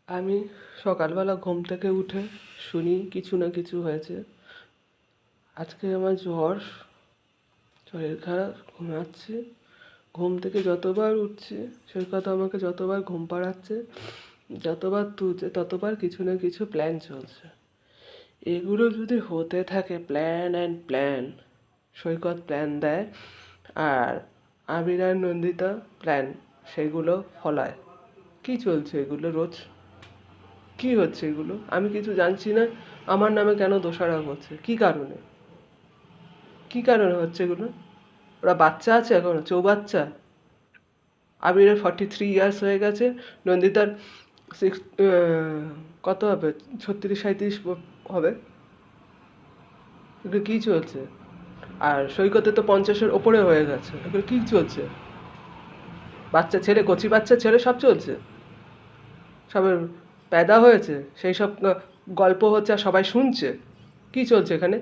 আমি সকালবেলা ঘুম থেকে উঠে শুনি কিছু না কিছু হয়েছে। আজকে আমার জ্বর, শরীর খারাপ, ঘুমাচ্ছি। ঘুম থেকে যতবার উঠছি সৈকত আমাকে যতবার ঘুম পাড়াচ্ছে, যতবার তুলছে ততবার কিছু না কিছু প্ল্যান চলছে। এগুলো যদি হতে থাকে plan and plan, Saikat plan দেয় আর আবির আর নন্দিতা প্ল্যান সেগুলো ফলায়। কি চলছে এগুলো রোজ? কি হচ্ছে এগুলো? আমি কিছু জানছি না। আমার নামে কেন দোষারোপ হচ্ছে? কি কারণে? কি কারণে হচ্ছে এগুলো? ওরা বাচ্চা আছে এখনো, চৌবাচ্চা। আবিরের 43 ইয়ার্স হয়ে গেছে, নন্দিতার সিক্স কত হবে, 36-37 হবে। এগুলো কী চলছে? আর সৈকতে তো 50-এর ওপরে হয়ে গেছে। এগুলো কী চলছে? বাচ্চা ছেলে, কচি বাচ্চা ছেলে সব চলছে। সবের প্যাদা হয়েছে, সেই সব গল্প হচ্ছে আর সবাই শুনছে। কী চলছে এখানে?